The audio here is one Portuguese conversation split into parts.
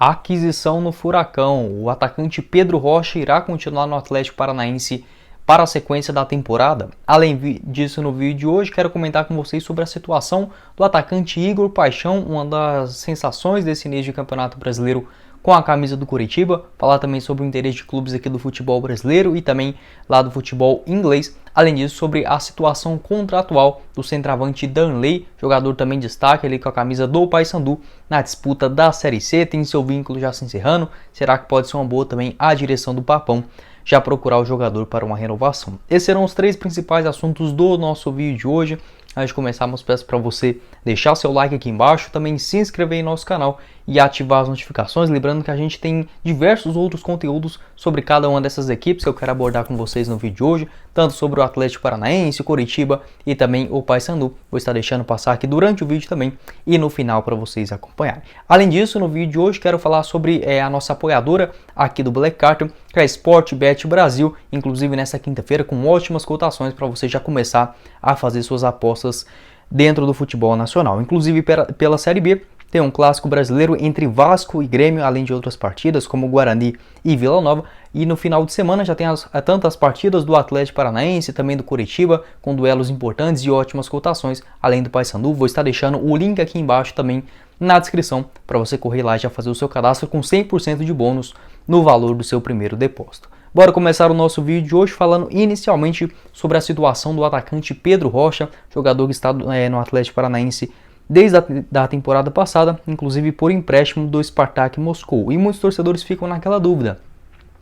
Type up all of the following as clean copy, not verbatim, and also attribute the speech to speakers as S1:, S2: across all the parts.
S1: Aquisição no Furacão. O atacante Pedro Rocha irá continuar no Atlético Paranaense para a sequência da temporada. Além disso, no vídeo de hoje, quero comentar com vocês sobre a situação do atacante Igor Paixão, uma das sensações desse início de Campeonato Brasileiro com a camisa do Coritiba. Falar também sobre o interesse de clubes aqui do futebol brasileiro e também lá do futebol inglês. Além disso, sobre a situação contratual do centroavante Danley, jogador também destaque ali com a camisa do Paysandu na disputa da Série C, tem seu vínculo já se encerrando. Será que pode ser uma boa também a direção do Papão já procurar o jogador para uma renovação? Esses serão os três principais assuntos do nosso vídeo de hoje. Antes de começarmos, peço para você deixar seu like aqui embaixo, também se inscrever em nosso canal e ativar as notificações. Lembrando que a gente tem diversos outros conteúdos sobre cada uma dessas equipes que eu quero abordar com vocês no vídeo de hoje, tanto sobre o Atlético Paranaense, o Coritiba e também o Paysandu. Vou estar deixando passar aqui durante o vídeo também e no final para vocês acompanharem. Além disso, no vídeo de hoje quero falar sobre a nossa apoiadora aqui do Black Carton, que é a Sportbet Brasil, inclusive nessa quinta-feira com ótimas cotações para você já começar a fazer suas apostas dentro do futebol nacional. Inclusive pela Série B, tem um clássico brasileiro entre Vasco e Grêmio, além de outras partidas como Guarani e Vila Nova. E no final de semana já tem tantas partidas do Atlético Paranaense, também do Coritiba, com duelos importantes e ótimas cotações, além do Paysandu. Vou estar deixando o link aqui embaixo também na descrição para você correr lá e já fazer o seu cadastro com 100% de bônus no valor do seu primeiro depósito. Bora começar o nosso vídeo de hoje falando inicialmente sobre a situação do atacante Pedro Rocha, jogador que está no Atlético Paranaense desde a temporada passada, inclusive por empréstimo do Spartak Moscou. E muitos torcedores ficam naquela dúvida.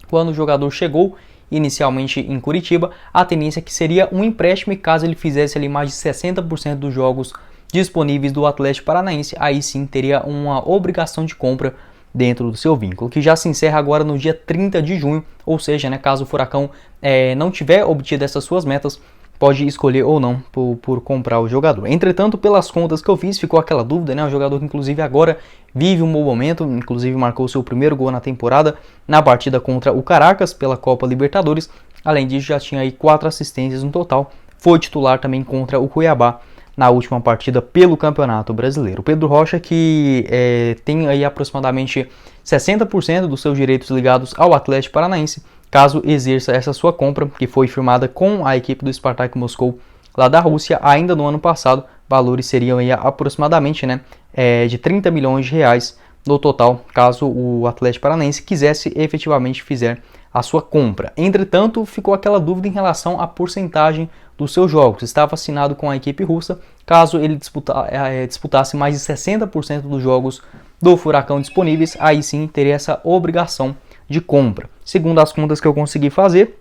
S1: Quando o jogador chegou inicialmente em Curitiba, a tendência é que seria um empréstimo e caso ele fizesse ali mais de 60% dos jogos disponíveis do Atlético Paranaense, aí sim teria uma obrigação de compra dentro do seu vínculo, que já se encerra agora no dia 30 de junho, ou seja, caso o Furacão não tiver obtido essas suas metas, pode escolher ou não por comprar o jogador. Entretanto, pelas contas que eu fiz, ficou aquela dúvida, o jogador que inclusive agora vive um bom momento, inclusive marcou seu primeiro gol na temporada na partida contra o Caracas pela Copa Libertadores. Além disso, já tinha aí 4 assistências no total, foi titular também contra o Cuiabá na última partida pelo Campeonato Brasileiro. O Pedro Rocha, que tem aí aproximadamente 60% dos seus direitos ligados ao Atlético Paranaense, caso exerça essa sua compra, que foi firmada com a equipe do Spartak Moscou lá da Rússia ainda no ano passado. Valores seriam aí aproximadamente de 30 milhões de reais no total, caso o Atlético Paranaense quisesse efetivamente fizer a sua compra. Entretanto, ficou aquela dúvida em relação à porcentagem dos seus jogos. Estava assinado com a equipe russa, caso ele disputasse mais de 60% dos jogos do Furacão disponíveis, aí sim teria essa obrigação de compra. Segundo as contas que eu consegui fazer,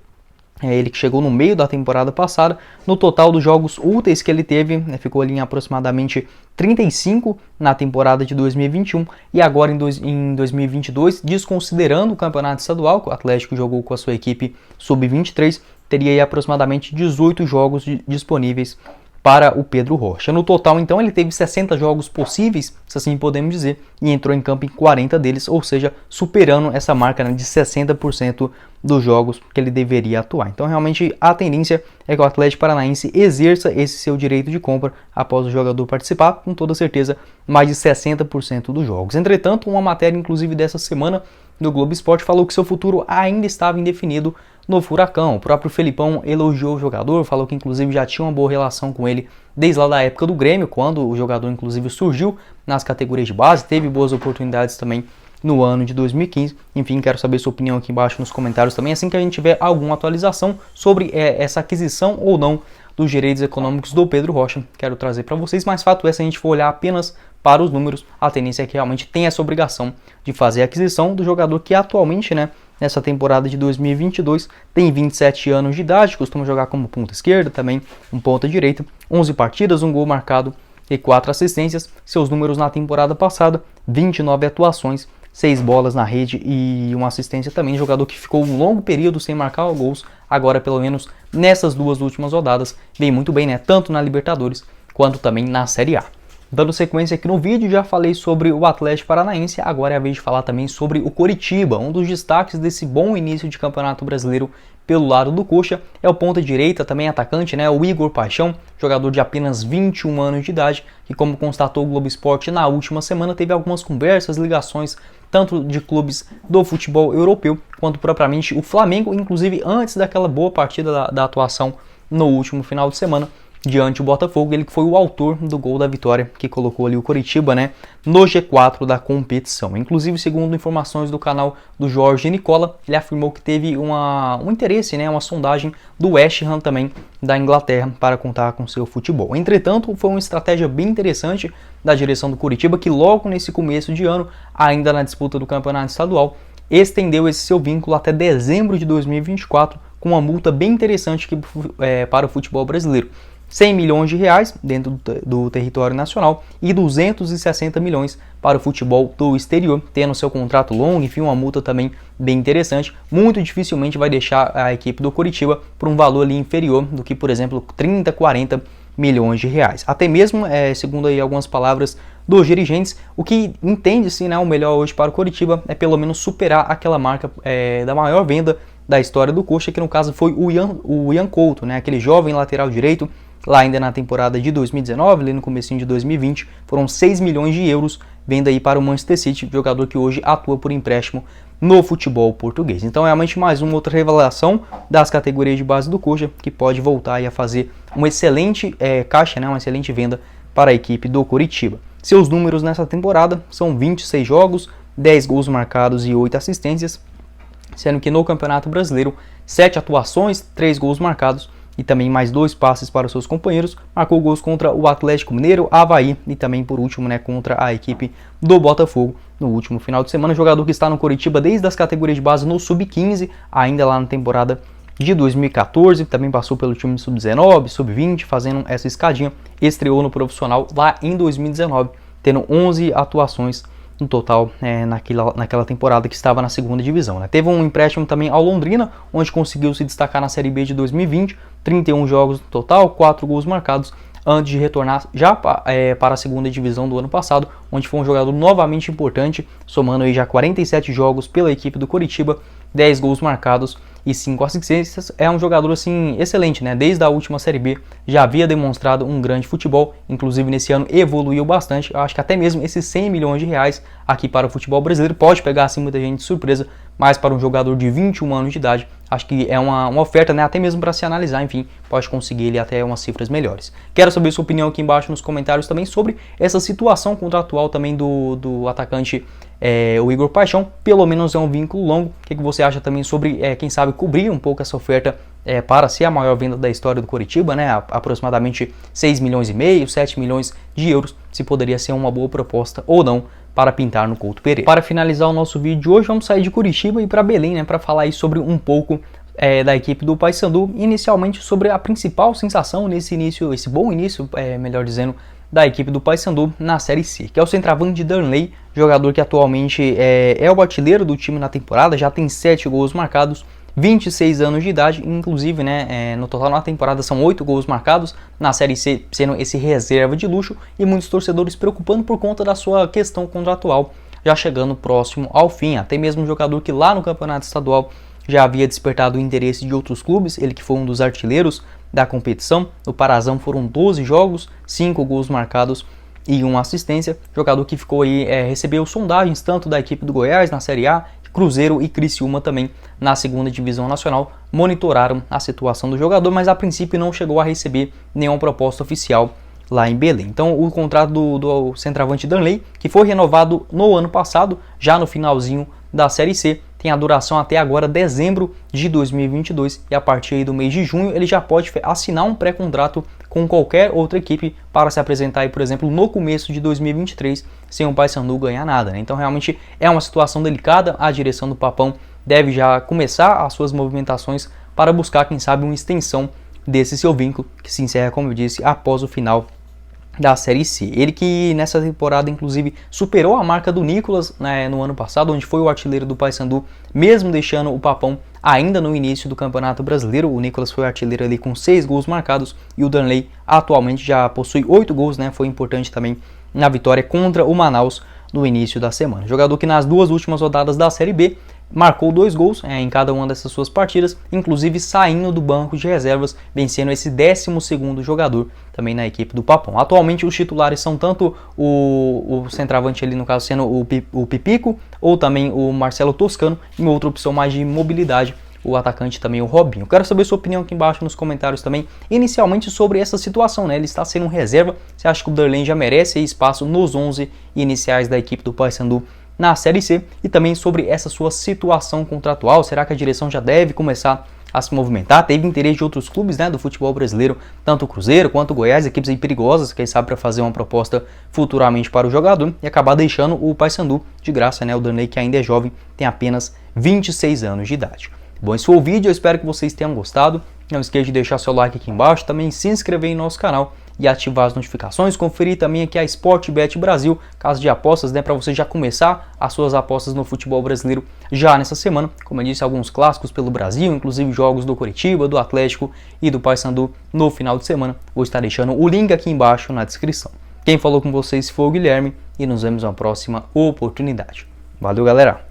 S1: ele que chegou no meio da temporada passada, no total dos jogos úteis que ele teve, ficou ali em aproximadamente 35 na temporada de 2021 e agora em 2022, desconsiderando o campeonato estadual, que o Atlético jogou com a sua equipe sub-23, teria aí aproximadamente 18 jogos disponíveis para o Pedro Rocha. No total, então, ele teve 60 jogos possíveis, se assim podemos dizer, e entrou em campo em 40 deles, ou seja, superando essa marca de 60% dos jogos que ele deveria atuar. Então, realmente, a tendência é que o Atlético Paranaense exerça esse seu direito de compra após o jogador participar, com toda certeza, mais de 60% dos jogos. Entretanto, uma matéria, inclusive, dessa semana, do Globo Esporte, falou que seu futuro ainda estava indefinido no Furacão. O próprio Felipão elogiou o jogador, falou que inclusive já tinha uma boa relação com ele desde lá da época do Grêmio, quando o jogador inclusive surgiu nas categorias de base, teve boas oportunidades também no ano de 2015. Enfim, quero saber sua opinião aqui embaixo nos comentários também, assim que a gente tiver alguma atualização sobre essa aquisição ou não dos direitos econômicos do Pedro Rocha, quero trazer para vocês. Mas fato é, se a gente for olhar apenas para os números, a tendência é que realmente tem essa obrigação de fazer a aquisição do jogador que atualmente, nessa temporada de 2022, tem 27 anos de idade, costuma jogar como ponta esquerda, também um ponta direita, 11 partidas, um gol marcado e 4 assistências. Seus números na temporada passada, 29 atuações, 6 bolas na rede e uma assistência também. Jogador que ficou um longo período sem marcar gols, agora pelo menos nessas 2 últimas rodadas, vem muito bem, tanto na Libertadores quanto também na Série A. Dando sequência aqui no vídeo, já falei sobre o Atlético Paranaense, agora é a vez de falar também sobre o Coritiba. Um dos destaques desse bom início de Campeonato Brasileiro pelo lado do Coxa é o ponta direita, também atacante, o Igor Paixão, jogador de apenas 21 anos de idade, que, como constatou o Globo Esporte na última semana, teve algumas conversas, ligações tanto de clubes do futebol europeu quanto propriamente o Flamengo, inclusive antes daquela boa partida da atuação no último final de semana diante do Botafogo, ele que foi o autor do gol da vitória que colocou ali o Coritiba, né, no G4 da competição. Inclusive, segundo informações do canal do Jorge Nicola, ele afirmou que teve um interesse, né, uma sondagem do West Ham também da Inglaterra para contar com seu futebol. Entretanto, foi uma estratégia bem interessante da direção do Coritiba, que logo nesse começo de ano, ainda na disputa do campeonato estadual, estendeu esse seu vínculo até dezembro de 2024, com uma multa bem interessante para o futebol brasileiro. 100 milhões de reais dentro do território nacional e 260 milhões para o futebol do exterior, tendo seu contrato longo, enfim, uma multa também bem interessante. Muito dificilmente vai deixar a equipe do Coritiba por um valor ali inferior do que, por exemplo, 30, 40 milhões de reais. Até mesmo, segundo aí algumas palavras dos dirigentes, o que entende-se, né, o melhor hoje para o Coritiba é pelo menos superar aquela marca da maior venda da história do Coxa, que no caso foi o Ian Couto, né, aquele jovem lateral direito, lá ainda na temporada de 2019, ali no comecinho de 2020, foram 6 milhões de euros, venda aí para o Manchester City, jogador que hoje atua por empréstimo no futebol português. Então, realmente mais uma outra revelação das categorias de base do Coxa, que pode voltar aí a fazer uma excelente caixa, né, uma excelente venda para a equipe do Coritiba. Seus números nessa temporada são 26 jogos, 10 gols marcados e 8 assistências, sendo que no Campeonato Brasileiro, 7 atuações, 3 gols marcados, e também mais 2 passes para os seus companheiros. Marcou gols contra o Atlético Mineiro, Avaí e também, por último, né, contra a equipe do Botafogo no último final de semana. Jogador que está no Coritiba desde as categorias de base no Sub-15, ainda lá na temporada de 2014. Também passou pelo time Sub-19, Sub-20, fazendo essa escadinha. Estreou no profissional lá em 2019, tendo 11 atuações no total naquela temporada que estava na segunda divisão. Né? Teve um empréstimo também ao Londrina, onde conseguiu se destacar na Série B de 2020, 31 jogos no total, 4 gols marcados, antes de retornar já para a segunda divisão do ano passado, onde foi um jogador novamente importante, somando aí já 47 jogos pela equipe do Coritiba, 10 gols marcados e 5 assistências. É um jogador assim excelente, né? Desde a última Série B já havia demonstrado um grande futebol, inclusive nesse ano evoluiu bastante. Eu acho que até mesmo esses 100 milhões de reais aqui para o futebol brasileiro pode pegar assim muita gente de surpresa, mas para um jogador de 21 anos de idade, acho que é uma oferta, né? Até mesmo para se analisar, enfim, pode conseguir ele até umas cifras melhores. Quero saber sua opinião aqui embaixo nos comentários também sobre essa situação contratual também do atacante o Igor Paixão. Pelo menos é um vínculo longo. O que você acha também sobre, quem sabe, cobrir um pouco essa oferta para ser a maior venda da história do Coritiba, né? Aproximadamente 6 milhões e meio, 7 milhões de euros, se poderia ser uma boa proposta ou não para pintar no Couto Pereira. Para finalizar o nosso vídeo de hoje, vamos sair de Curitiba e ir para Belém, né, para falar aí sobre um pouco da equipe do Paysandu, inicialmente sobre a principal sensação nesse início, esse bom início, melhor dizendo, da equipe do Paysandu na Série C, que é o centroavante Darley, jogador que atualmente é o artilheiro do time na temporada, já tem 7 gols marcados, 26 anos de idade, inclusive, né, no total na temporada são 8 gols marcados, na Série C sendo esse reserva de luxo, e muitos torcedores preocupando por conta da sua questão contratual, já chegando próximo ao fim. Até mesmo um jogador que lá no campeonato estadual já havia despertado o interesse de outros clubes, ele que foi um dos artilheiros da competição. No Parazão foram 12 jogos, 5 gols marcados e 1 assistência. Jogador que ficou aí, recebeu sondagens tanto da equipe do Goiás na Série A, Cruzeiro e Criciúma também na segunda divisão nacional, monitoraram a situação do jogador, mas a princípio não chegou a receber nenhuma proposta oficial lá em Belém. Então o contrato do centroavante Darley, que foi renovado no ano passado, já no finalzinho da Série C, tem a duração até agora dezembro de 2022, e a partir aí do mês de junho ele já pode assinar um pré-contrato com qualquer outra equipe para se apresentar aí, por exemplo, no começo de 2023, sem o Paysandu ganhar nada, né? Então realmente é uma situação delicada. A direção do Papão deve já começar as suas movimentações para buscar, quem sabe, uma extensão desse seu vínculo, que se encerra, como eu disse, após o final da Série C. Ele que nessa temporada inclusive superou a marca do Nicolas, né, no ano passado, onde foi o artilheiro do Paysandu, mesmo deixando o Papão ainda no início do Campeonato Brasileiro. O Nicolas foi artilheiro ali com 6 gols marcados, e o Darley atualmente já possui 8 gols, né, foi importante também na vitória contra o Manaus no início da semana. Jogador que nas 2 últimas rodadas da Série B marcou 2 gols em cada uma dessas suas partidas, inclusive saindo do banco de reservas, vencendo esse 12º jogador também na equipe do Papão. Atualmente os titulares são tanto o centroavante ali, no caso sendo o Pipico, ou também o Marcelo Toscano, e uma outra opção mais de mobilidade, o atacante também, o Robinho. Quero saber sua opinião aqui embaixo nos comentários também, inicialmente sobre essa situação, né? Ele está sendo um reserva, você acha que o Darlan já merece espaço nos 11 iniciais da equipe do Paysandu na Série C? E também sobre essa sua situação contratual, será que a direção já deve começar a se movimentar? Teve interesse de outros clubes, né, do futebol brasileiro, tanto o Cruzeiro quanto o Goiás, equipes aí perigosas, quem sabe para fazer uma proposta futuramente para o jogador e acabar deixando o Paysandu de graça, né? O Darlan, que ainda é jovem, tem apenas 26 anos de idade. Bom, esse foi o vídeo, eu espero que vocês tenham gostado. Não esqueça de deixar seu like aqui embaixo, também se inscrever em nosso canal e ativar as notificações. Conferir também aqui a Sportbet Brasil, casa de apostas, né, para você já começar as suas apostas no futebol brasileiro já nessa semana. Como eu disse, alguns clássicos pelo Brasil, inclusive jogos do Coritiba, do Atlético e do Paysandu no final de semana. Vou estar deixando o link aqui embaixo na descrição. Quem falou com vocês foi o Guilherme e nos vemos na próxima oportunidade. Valeu, galera!